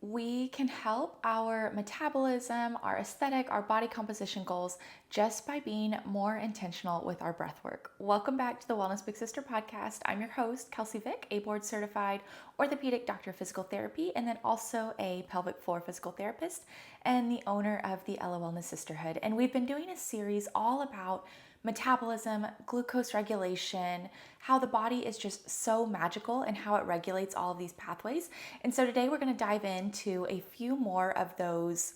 we can help our metabolism, our aesthetic, our body composition goals just by being more intentional with our breath work. Welcome back to the Wellness Big Sister podcast. I'm your host, Kelsey Vick, a board certified orthopedic doctor of physical therapy, and then also a pelvic floor physical therapist and the owner of the Ella Wellness Sisterhood. And we've been doing a series all about metabolism, glucose regulation, how the body is just so magical and how it regulates all of these pathways. And so today we're going to dive into a few more of those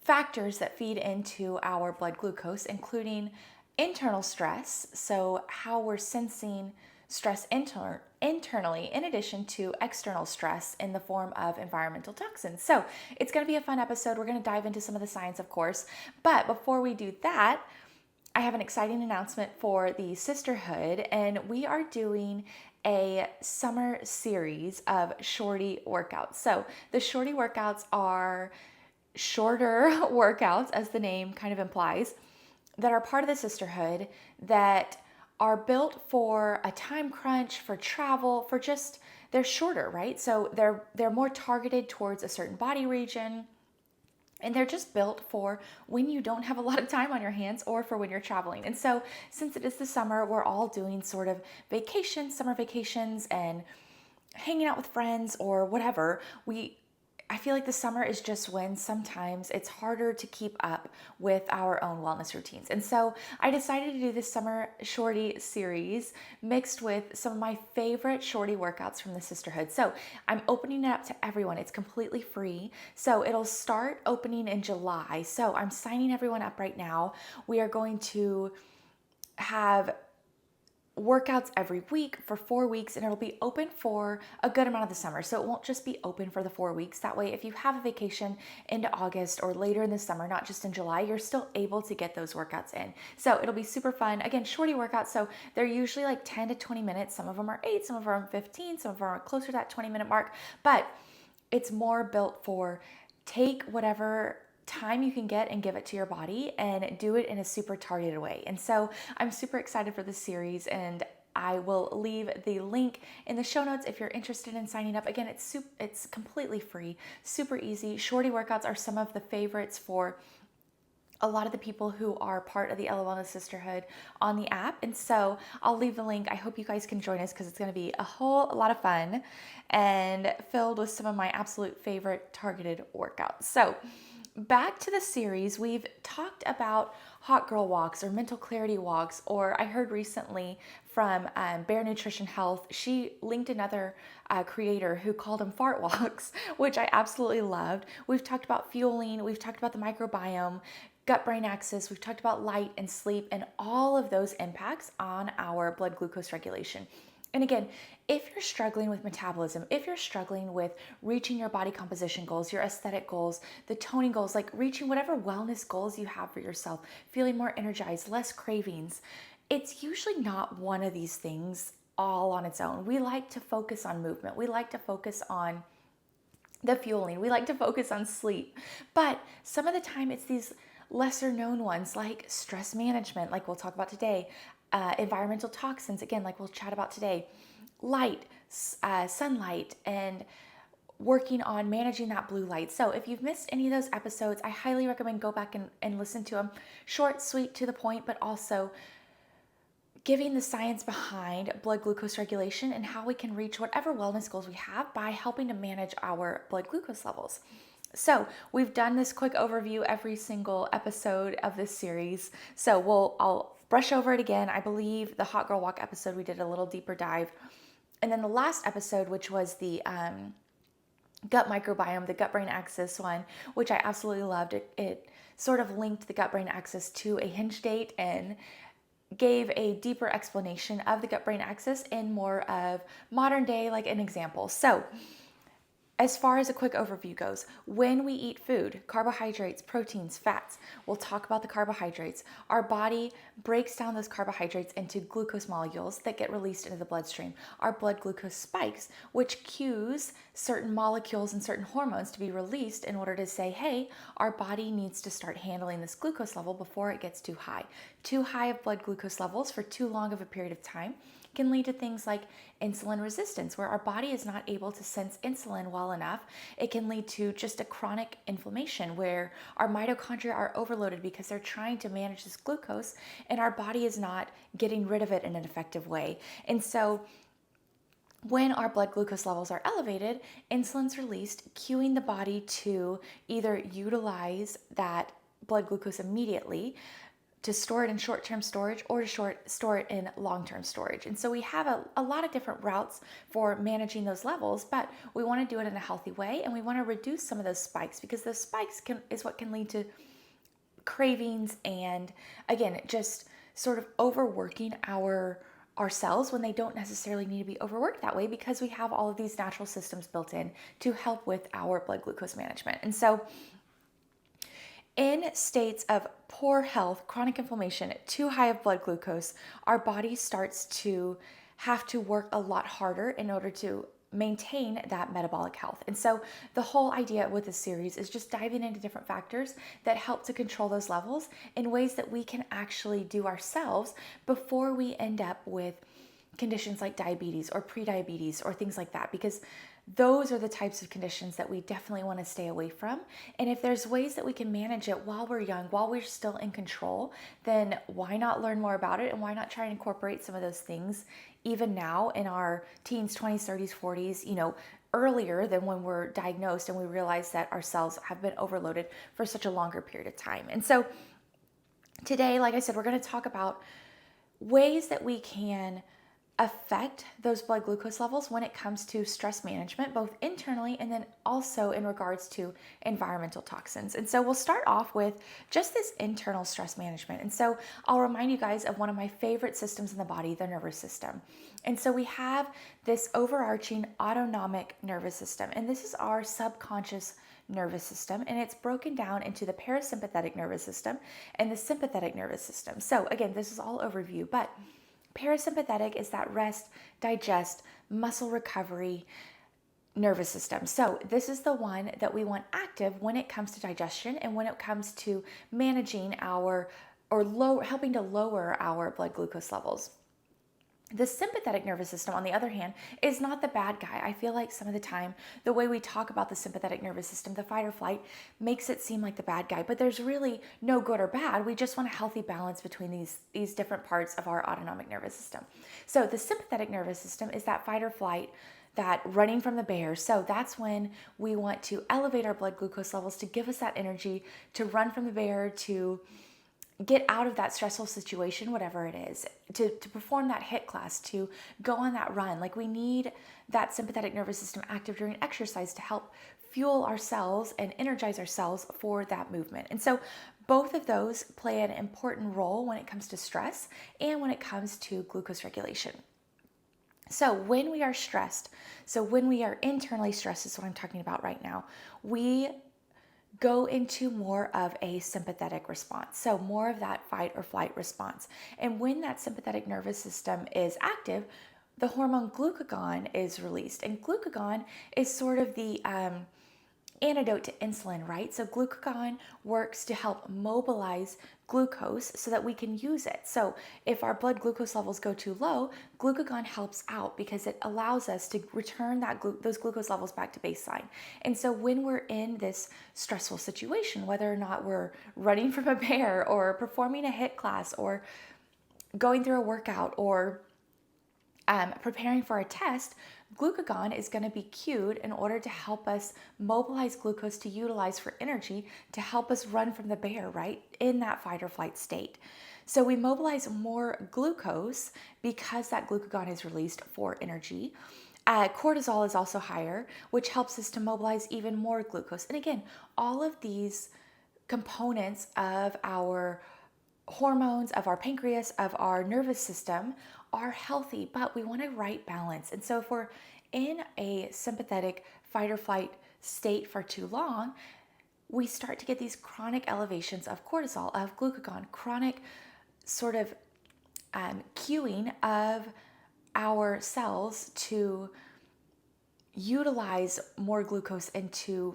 factors that feed into our blood glucose, including internal stress, so how we're sensing stress internally, in addition to external stress in the form of environmental toxins. So it's going to be a fun episode. We're going to dive into some of the science, of course. But before we do that, I have an exciting announcement for the sisterhood, and we are doing a summer series of shorty workouts. So the shorty workouts are shorter workouts, as the name kind of implies, that are part of the sisterhood, that are built for a time crunch, for travel, for just, they're shorter, right? So they're more targeted towards a certain body region. And they're just built for when you don't have a lot of time on your hands or for when you're traveling. And so since it is the summer, we're all doing sort of vacations, summer vacations, and hanging out with friends or whatever. I feel like the summer is just when sometimes it's harder to keep up with our own wellness routines. And so I decided to do this summer shorty series mixed with some of my favorite shorty workouts from the sisterhood. So I'm opening it up to everyone. It's completely free. So it'll start opening in July. So I'm signing everyone up right now. We are going to have workouts every week for 4 weeks, and it'll be open for a good amount of the summer. So it won't just be open for the 4 weeks. That way, if you have a vacation into August or later in the summer, not just in July, you're still able to get those workouts in. So it'll be super fun. Again, shorty workouts. So they're usually like 10 to 20 minutes. Some of them are 8, some of them are 15, some of them are closer to that 20-minute mark, but it's more built for take whatever time you can get and give it to your body and do it in a super targeted way. And so I'm super excited for this series, and I will leave the link in the show notes if you're interested in signing up. Again, it's completely free, super easy. Shorty workouts are some of the favorites for a lot of the people who are part of the Ella Wellness Sisterhood on the app. And so I'll leave the link. I hope you guys can join us because it's going to be a whole lot of fun and filled with some of my absolute favorite targeted workouts. So back to the series, we've talked about hot girl walks or mental clarity walks, or I heard recently from Bare Nutrition Health, she linked another creator who called them fart walks, which I absolutely loved. We've talked about fueling, we've talked about the microbiome, gut-brain axis, we've talked about light and sleep and all of those impacts on our blood glucose regulation. And again, if you're struggling with metabolism, if you're struggling with reaching your body composition goals, your aesthetic goals, the toning goals, like reaching whatever wellness goals you have for yourself, feeling more energized, less cravings, it's usually not one of these things all on its own. We like to focus on movement. We like to focus on the fueling. We like to focus on sleep. But some of the time it's these lesser known ones like stress management, like we'll talk about today, environmental toxins, again, like we'll chat about today, light, sunlight, and working on managing that blue light. So if you've missed any of those episodes, I highly recommend go back and listen to them. Short, sweet, to the point, but also giving the science behind blood glucose regulation and how we can reach whatever wellness goals we have by helping to manage our blood glucose levels. So we've done this quick overview every single episode of this series. So I'll brush over it again. I believe the Hot Girl Walk episode, we did a little deeper dive. And then the last episode, which was the gut microbiome, the gut-brain axis one, which I absolutely loved. It sort of linked the gut-brain axis to a hinge date and gave a deeper explanation of the gut-brain axis in more of modern day, like an example. So as far as a quick overview goes, when we eat food, carbohydrates, proteins, fats, we'll talk about the carbohydrates. Our body breaks down those carbohydrates into glucose molecules that get released into the bloodstream. Our blood glucose spikes, which cues certain molecules and certain hormones to be released in order to say, hey, our body needs to start handling this glucose level before it gets too high. Too high of blood glucose levels for too long of a period of time can lead to things like insulin resistance, where our body is not able to sense insulin well enough. It can lead to just a chronic inflammation where our mitochondria are overloaded because they're trying to manage this glucose and our body is not getting rid of it in an effective way. And so when our blood glucose levels are elevated, insulin's released, cueing the body to either utilize that blood glucose immediately to store it in short-term storage or to store it in long-term storage. And so we have a lot of different routes for managing those levels, but we want to do it in a healthy way, and we want to reduce some of those spikes because those spikes is what can lead to cravings and, again, just sort of overworking ourselves when they don't necessarily need to be overworked that way, because we have all of these natural systems built in to help with our blood glucose management. And so in states of poor health, chronic inflammation, too high of blood glucose, our body starts to have to work a lot harder in order to maintain that metabolic health. And so the whole idea with this series is just diving into different factors that help to control those levels in ways that we can actually do ourselves before we end up with conditions like diabetes or prediabetes or things like that, because those are the types of conditions that we definitely want to stay away from. And if there's ways that we can manage it while we're young, while we're still in control, then why not learn more about it, and why not try and incorporate some of those things even now in our teens, 20s, 30s, 40s, earlier than when we're diagnosed and we realize that our cells have been overloaded for such a longer period of time. And so today, like I said, we're going to talk about ways that we can affect those blood glucose levels when it comes to stress management, both internally and then also in regards to environmental toxins. And so we'll start off with just this internal stress management. And so I'll remind you guys of one of my favorite systems in the body, the nervous system. And so we have this overarching autonomic nervous system, and this is our subconscious nervous system, and it's broken down into the parasympathetic nervous system and the sympathetic nervous system. So again, this is all overview, but parasympathetic is that rest, digest, muscle recovery nervous system. So this is the one that we want active when it comes to digestion and when it comes to managing helping to lower our blood glucose levels. The sympathetic nervous system, on the other hand, is not the bad guy. I feel like some of the time, the way we talk about the sympathetic nervous system, the fight or flight, makes it seem like the bad guy, but there's really no good or bad. We just want a healthy balance between these different parts of our autonomic nervous system. So the sympathetic nervous system is that fight or flight, that running from the bear. So that's when we want to elevate our blood glucose levels to give us that energy to run from the bear, to get out of that stressful situation, whatever it is, to perform that HIIT class, to go on that run. Like, we need that sympathetic nervous system active during exercise to help fuel ourselves and energize ourselves for that movement. And so both of those play an important role when it comes to stress and when it comes to glucose regulation. So when we are stressed, when we are internally stressed is what I'm talking about right now, we go into more of a sympathetic response. So more of that fight or flight response. And when that sympathetic nervous system is active, the hormone glucagon is released. And glucagon is sort of the antidote to insulin, right? So glucagon works to help mobilize glucose so that we can use it. So if our blood glucose levels go too low, glucagon helps out because it allows us to return those glucose levels back to baseline. And so when we're in this stressful situation, whether or not we're running from a bear or performing a HIIT class or going through a workout or preparing for a test, glucagon is going to be cued in order to help us mobilize glucose to utilize for energy to help us run from the bear, right, in that fight or flight state. So we mobilize more glucose because that glucagon is released for energy. Cortisol is also higher, which helps us to mobilize even more glucose. And again, all of these components of our hormones, of our pancreas, of our nervous system are healthy, but we want a right balance. And so if we're in a sympathetic fight or flight state for too long, we start to get these chronic elevations of cortisol, of glucagon, chronic sort of cueing of our cells to utilize more glucose and to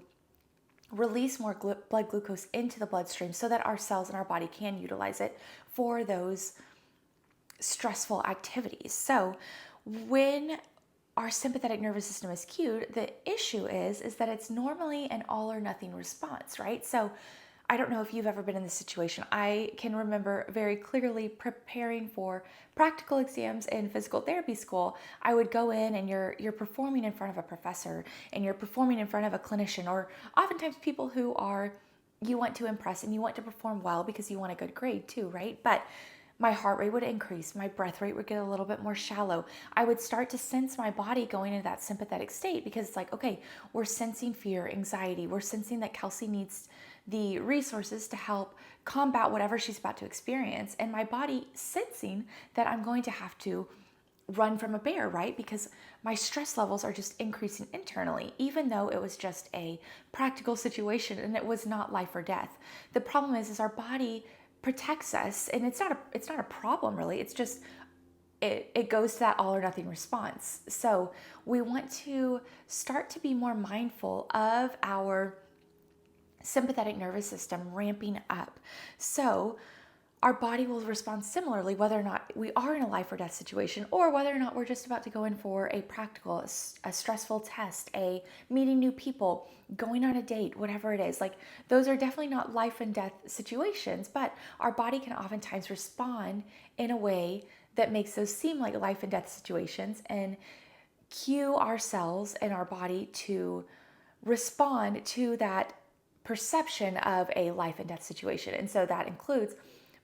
release more blood glucose into the bloodstream so that our cells in our body can utilize it for those stressful activities. So when our sympathetic nervous system is cued, the issue is that it's normally an all or nothing response, right? So I don't know if you've ever been in this situation. I can remember very clearly preparing for practical exams in physical therapy school. I would go in and you're performing in front of a professor and you're performing in front of a clinician, or oftentimes people who are you want to impress and you want to perform well because you want a good grade too, right? But my heart rate would increase, my breath rate would get a little bit more shallow. I would start to sense my body going into that sympathetic state because it's like, okay, we're sensing fear, anxiety. We're sensing that Kelsey needs the resources to help combat whatever she's about to experience. And my body sensing that I'm going to have to run from a bear, right? Because my stress levels are just increasing internally, even though it was just a practical situation and it was not life or death. The problem is our body protects us, and it's not a problem really. It's just it goes to that all or nothing response. So we want to start to be more mindful of our sympathetic nervous system ramping up. So our body will respond similarly whether or not we are in a life or death situation, or whether or not we're just about to go in for a practical, a stressful test, a meeting new people, going on a date, whatever it is. Like, those are definitely not life and death situations, but our body can oftentimes respond in a way that makes those seem like life and death situations and cue ourselves and our body to respond to that perception of a life and death situation. And so that includes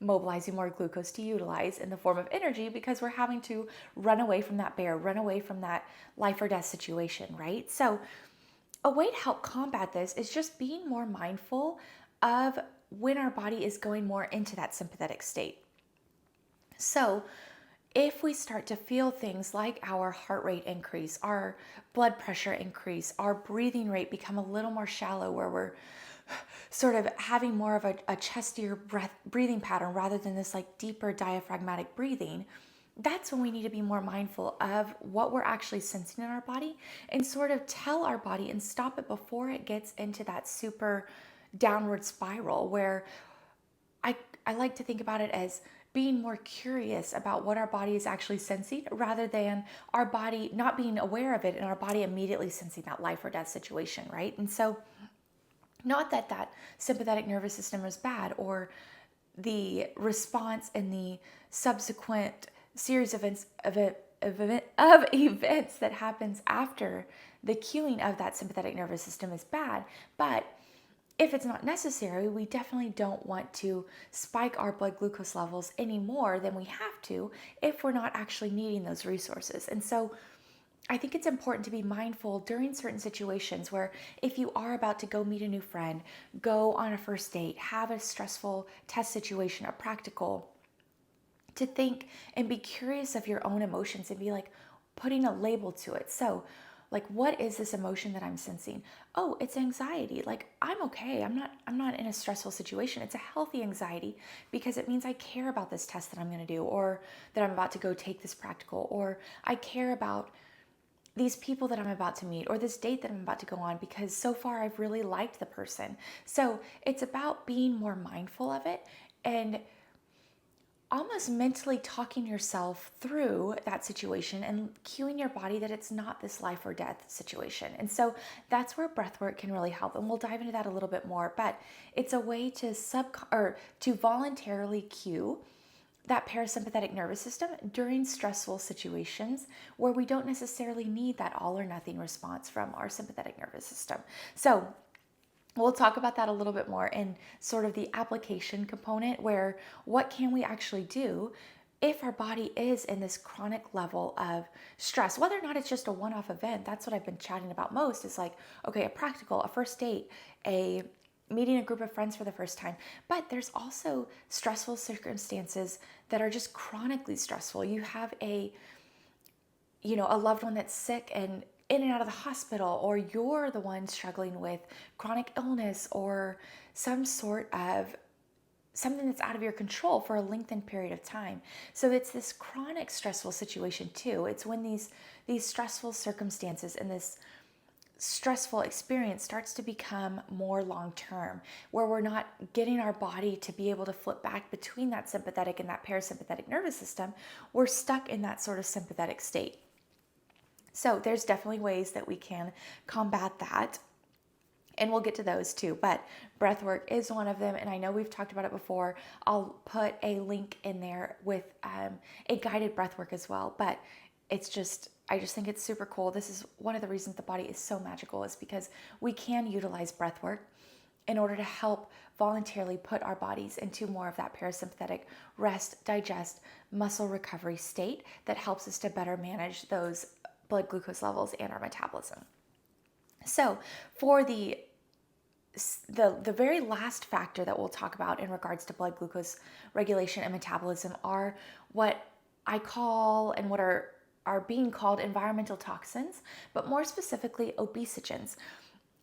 mobilizing more glucose to utilize in the form of energy because we're having to run away from that bear, run away from that life or death situation, right? So a way to help combat this is just being more mindful of when our body is going more into that sympathetic state. So if we start to feel things like our heart rate increase, our blood pressure increase, our breathing rate become a little more shallow, where we're sort of having more of a chestier breathing pattern rather than this like deeper diaphragmatic breathing, that's when we need to be more mindful of what we're actually sensing in our body and sort of tell our body and stop it before it gets into that super downward spiral, where I like to think about it as being more curious about what our body is actually sensing rather than our body not being aware of it and our body immediately sensing that life or death situation, right? And so not that that sympathetic nervous system is bad, or the response and the subsequent series of events that happens after the cueing of that sympathetic nervous system is bad. But if it's not necessary, we definitely don't want to spike our blood glucose levels any more than we have to if we're not actually needing those resources. And so I think it's important to be mindful during certain situations where if you are about to go meet a new friend, go on a first date, have a stressful test situation, a practical, to think and be curious of your own emotions and be like putting a label to it. So like, what is this emotion that I'm sensing? Oh, it's anxiety. Like, I'm okay. I'm not in a stressful situation. It's a healthy anxiety because it means I care about this test that I'm going to do, or that I'm about to go take this practical, or I care about these people that I'm about to meet, or this date that I'm about to go on because so far I've really liked the person. So it's about being more mindful of it and almost mentally talking yourself through that situation and cueing your body that it's not this life or death situation. And so that's where breath work can really help. And we'll dive into that a little bit more, but it's a way to to voluntarily cue that parasympathetic nervous system during stressful situations where we don't necessarily need that all or nothing response from our sympathetic nervous system. So we'll talk about that a little bit more in sort of the application component, where what can we actually do if our body is in this chronic level of stress, whether or not it's just a one-off event. That's what I've been chatting about most, is like, okay, a practical, a first date, a meeting a group of friends for the first time. But there's also stressful circumstances that are just chronically stressful. You have a loved one that's sick and in and out of the hospital, or you're the one struggling with chronic illness or some sort of something that's out of your control for a lengthened period of time. So it's this chronic stressful situation too. It's when these stressful circumstances and this stressful experience starts to become more long-term, where we're not getting our body to be able to flip back between that sympathetic and that parasympathetic nervous system, we're stuck in that sort of sympathetic state. So there's definitely ways that we can combat that. And we'll get to those too, but breath work is one of them. And I know we've talked about it before. I'll put a link in there with a guided breath work as well. But I just think it's super cool. This is one of the reasons the body is so magical, is because we can utilize breath work in order to help voluntarily put our bodies into more of that parasympathetic rest, digest, muscle recovery state that helps us to better manage those blood glucose levels and our metabolism. So for the very last factor that we'll talk about in regards to blood glucose regulation and metabolism are what I call, and what are being called, environmental toxins, but more specifically obesogens.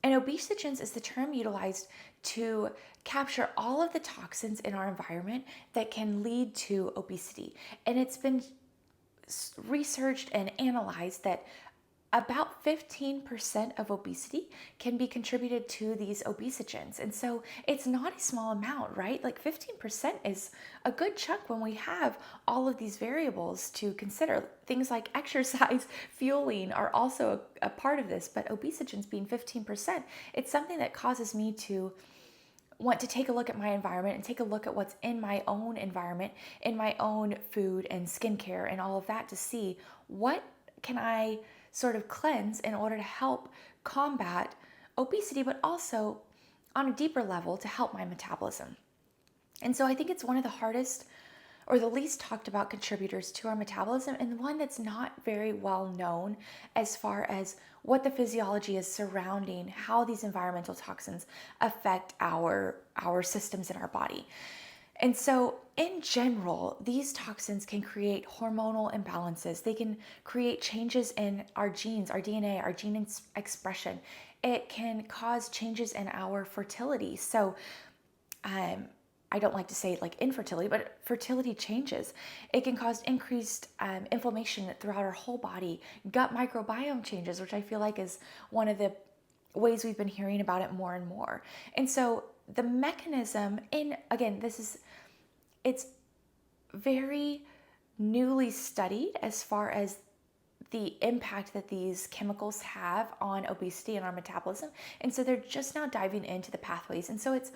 And obesogens is the term utilized to capture all of the toxins in our environment that can lead to obesity. And it's been researched and analyzed that about 15% of obesity can be contributed to these obesogens. And so it's not a small amount, right? Like 15% is a good chunk when we have all of these variables to consider. Things like exercise, fueling are also a part of this, but obesogens being 15%, it's something that causes me to want to take a look at my environment and take a look at what's in my own environment, in my own food and skincare and all of that, to see what can I sort of cleanse in order to help combat obesity, but also on a deeper level to help my metabolism. And so I think it's one of the hardest or the least talked about contributors to our metabolism, and one that's not very well known as far as what the physiology is surrounding how these environmental toxins affect our systems in our body. And so in general, these toxins can create hormonal imbalances. They can create changes in our genes, our DNA, our gene expression. It can cause changes in our fertility. So I don't like to say like infertility, but fertility changes. It can cause increased inflammation throughout our whole body. Gut microbiome changes, which I feel like is one of the ways we've been hearing about it more and more. And so the mechanism it's very newly studied as far as the impact that these chemicals have on obesity and our metabolism. And so they're just now diving into the pathways. And so it's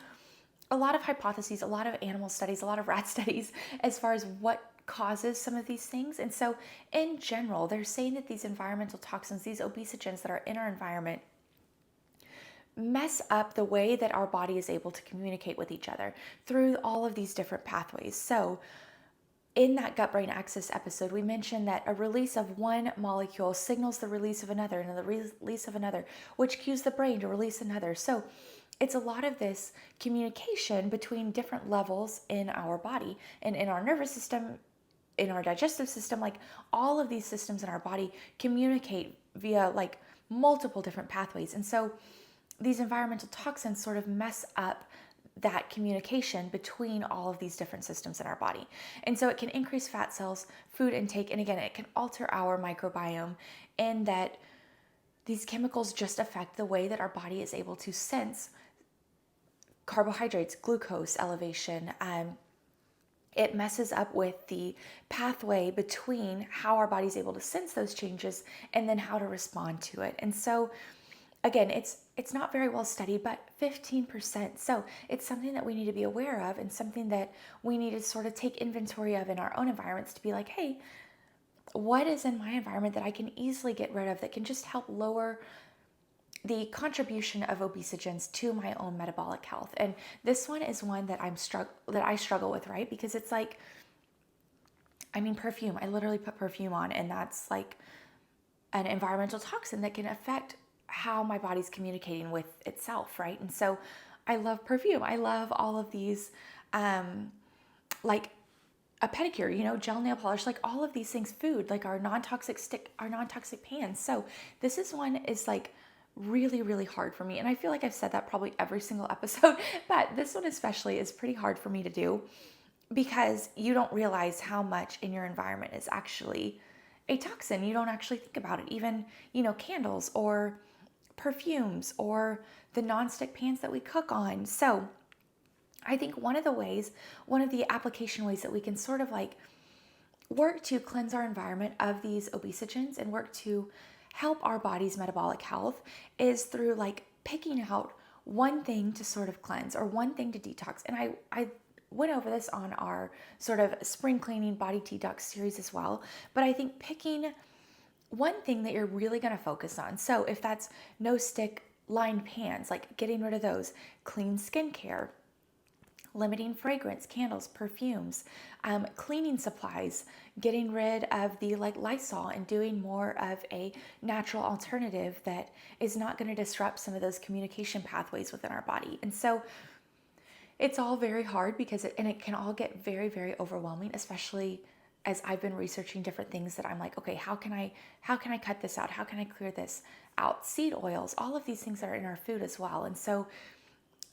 a lot of hypotheses, a lot of animal studies, a lot of rat studies as far as what causes some of these things. And so in general, they're saying that these environmental toxins, these obesogens that are in our environment, mess up the way that our body is able to communicate with each other through all of these different pathways. So in that gut-brain axis episode, we mentioned that a release of one molecule signals the release of another, and the release of another, which cues the brain to release another. So it's a lot of this communication between different levels in our body and in our nervous system, in our digestive system. Like all of these systems in our body communicate via like multiple different pathways. And so these environmental toxins sort of mess up that communication between all of these different systems in our body. And so it can increase fat cells, food intake, and again, it can alter our microbiome in that these chemicals just affect the way that our body is able to sense carbohydrates, glucose elevation. It messes up with the pathway between how our body's able to sense those changes and then how to respond to it. And so again, it's not very well studied, but 15%. So it's something that we need to be aware of, and something that we need to sort of take inventory of in our own environments to be like, hey, what is in my environment that I can easily get rid of that can just help lower the contribution of obesogens to my own metabolic health? And this one is one that I struggle with, right? Because it's like, I mean, perfume. I literally put perfume on, and that's like an environmental toxin that can affect how my body's communicating with itself, right? And so I love perfume. I love all of these, like a pedicure, gel nail polish, like all of these things, food, like our non-toxic stick, our non-toxic pans. So this is one is like really, really hard for me. And I feel like I've said that probably every single episode, but this one especially is pretty hard for me to do because you don't realize how much in your environment is actually a toxin. You don't actually think about it. Even, candles or perfumes or the nonstick pans that we cook on. So I think one of the application ways that we can sort of like work to cleanse our environment of these obesogens and work to help our body's metabolic health is through like picking out one thing to sort of cleanse or one thing to detox. And I went over this on our sort of spring cleaning body detox series as well. But I think picking one thing that you're really going to focus on. So if that's no stick lined pans, like getting rid of those, clean skincare, limiting fragrance, candles, perfumes, cleaning supplies, getting rid of the like Lysol and doing more of a natural alternative that is not going to disrupt some of those communication pathways within our body. And so it's all very hard because it can all get very, very overwhelming, especially as I've been researching different things that I'm like, okay, how can I cut this out? How can I clear this out? Seed oils, all of these things are in our food as well. And so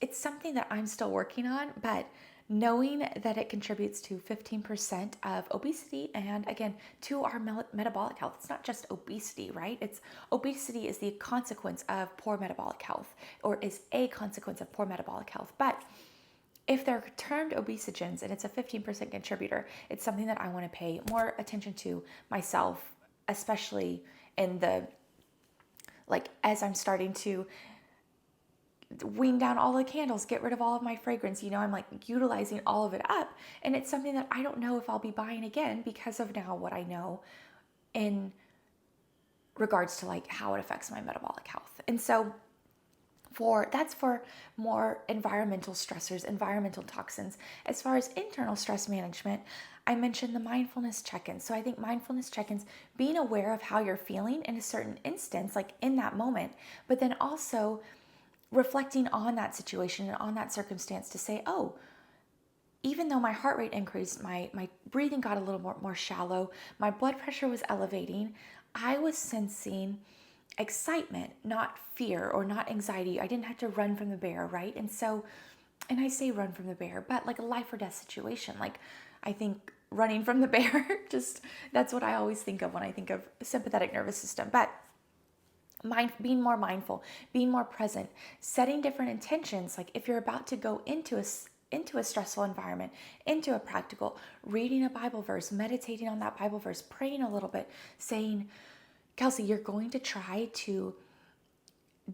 it's something that I'm still working on, but knowing that it contributes to 15% of obesity and again, to our metabolic health. It's not just obesity, right? Obesity is the consequence of poor metabolic health or is a consequence of poor metabolic health. But if they're termed obesogens and it's a 15% contributor, it's something that I want to pay more attention to myself, especially in the, like, as I'm starting to wean down all the candles, get rid of all of my fragrance, I'm like utilizing all of it up. And it's something that I don't know if I'll be buying again because of now what I know in regards to like how it affects my metabolic health. And so that's for more environmental stressors, environmental toxins. As far as internal stress management, I mentioned the mindfulness check-ins. So I think mindfulness check-ins, being aware of how you're feeling in a certain instance, like in that moment, but then also reflecting on that situation and on that circumstance to say, oh, even though my heart rate increased, my breathing got a little more shallow, my blood pressure was elevating, I was sensing excitement, not fear or not anxiety. I didn't have to run from the bear, right? And so, and I say run from the bear, but like a life or death situation. Like I think running from the bear, just that's what I always think of when I think of sympathetic nervous system. But being more mindful, being more present, setting different intentions. Like if you're about to go into a stressful environment, into a practical, reading a Bible verse, meditating on that Bible verse, praying a little bit, saying, Kelsey, you're going to try to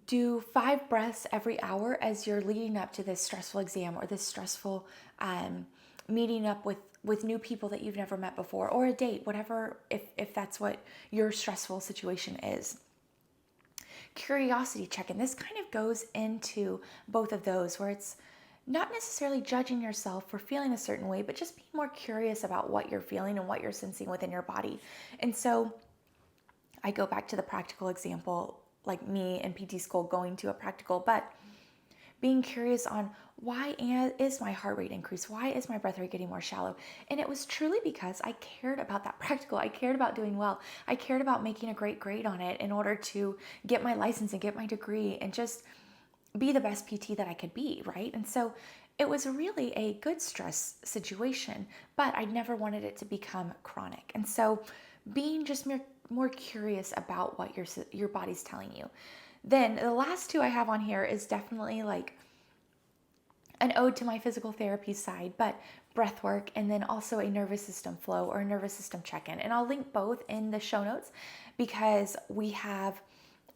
do 5 breaths every hour as you're leading up to this stressful exam or this stressful meeting up with new people that you've never met before, or a date, whatever, if that's what your stressful situation is. Curiosity check-in. This kind of goes into both of those, where it's not necessarily judging yourself for feeling a certain way, but just being more curious about what you're feeling and what you're sensing within your body. And so I go back to the practical example, like me in PT school going to a practical, but being curious on why is my heart rate increased? Why is my breath rate getting more shallow? And it was truly because I cared about that practical. I cared about doing well. I cared about making a great grade on it in order to get my license and get my degree and just be the best PT that I could be, right? And so it was really a good stress situation, but I never wanted it to become chronic. And so being just more curious about what your body's telling you. Then the last 2 I have on here is definitely like an ode to my physical therapy side, but breath work, and then also a nervous system flow or a nervous system check-in. And I'll link both in the show notes because we have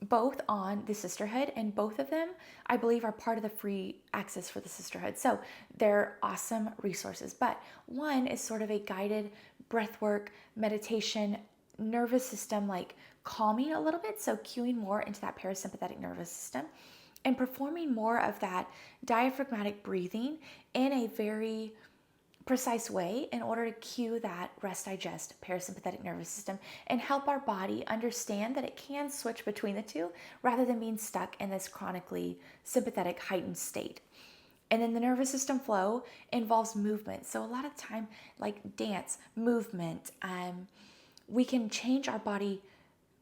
both on the sisterhood, and both of them I believe are part of the free access for the sisterhood. So they're awesome resources. But one is sort of a guided breath work, meditation, nervous system, like calming a little bit. So cueing more into that parasympathetic nervous system and performing more of that diaphragmatic breathing in a very precise way in order to cue that rest, digest, parasympathetic nervous system and help our body understand that it can switch between the two rather than being stuck in this chronically sympathetic heightened state. And then the nervous system flow involves movement. So a lot of time, like dance, movement, we can change our body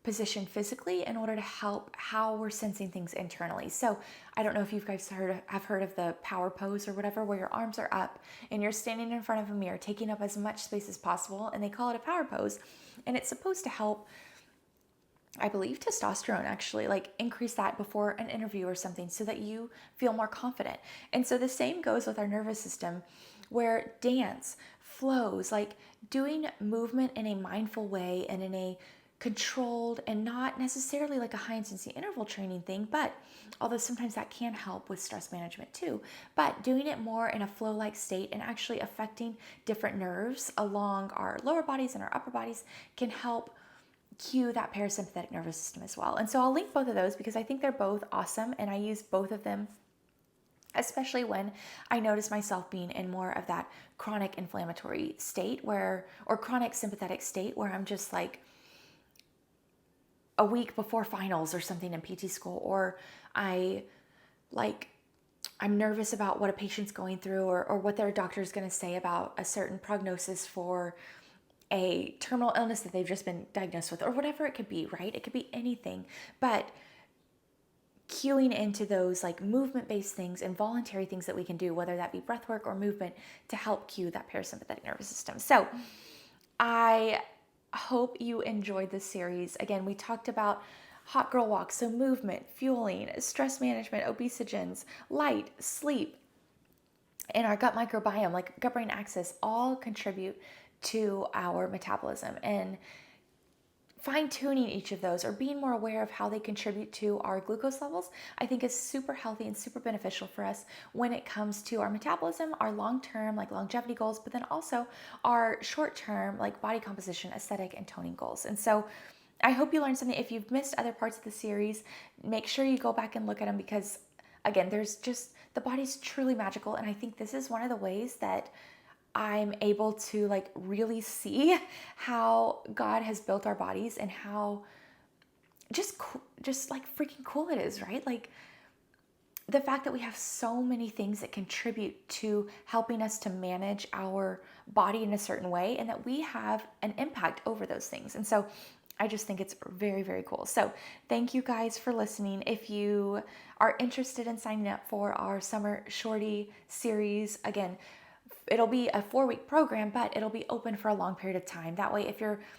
position physically in order to help how we're sensing things internally. So I don't know if you guys have heard of the power pose or whatever, where your arms are up and you're standing in front of a mirror, taking up as much space as possible, and they call it a power pose. And it's supposed to help I believe testosterone actually, like increase that before an interview or something so that you feel more confident. And so the same goes with our nervous system, where dance flows, like doing movement in a mindful way and in a controlled and not necessarily like a high intensity interval training thing, but although sometimes that can help with stress management too, but doing it more in a flow like state and actually affecting different nerves along our lower bodies and our upper bodies can help cue that parasympathetic nervous system as well. And so I'll link both of those because I think they're both awesome and I use both of them, especially when I notice myself being in more of that chronic inflammatory state or chronic sympathetic state where I'm just like a week before finals or something in PT school, or I like I'm nervous about what a patient's going through or what their doctor is going to say about a certain prognosis for a terminal illness that they've just been diagnosed with, or whatever it could be, right? It could be anything, but cueing into those like movement based things and voluntary things that we can do, whether that be breath work or movement, to help cue that parasympathetic nervous system. So I hope you enjoyed this series. Again, we talked about hot girl walks, so movement, fueling, stress management, obesogens, light, sleep, and our gut microbiome, like gut brain axis, all contribute to our metabolism. And fine tuning each of those or being more aware of how they contribute to our glucose levels, I think is super healthy and super beneficial for us when it comes to our metabolism, our long-term like longevity goals, but then also our short-term like body composition, aesthetic, and toning goals. And so I hope you learned something. If you've missed other parts of the series, make sure you go back and look at them because again, there's just the body's truly magical. And I think this is one of the ways that I'm able to like really see how God has built our bodies and how just like freaking cool it is, right? Like the fact that we have so many things that contribute to helping us to manage our body in a certain way and that we have an impact over those things. And so I just think it's very, very cool. So thank you guys for listening. If you are interested in signing up for our summer shorty series, again, it'll be a 4-week program, but it'll be open for a long period of time. That way, if you're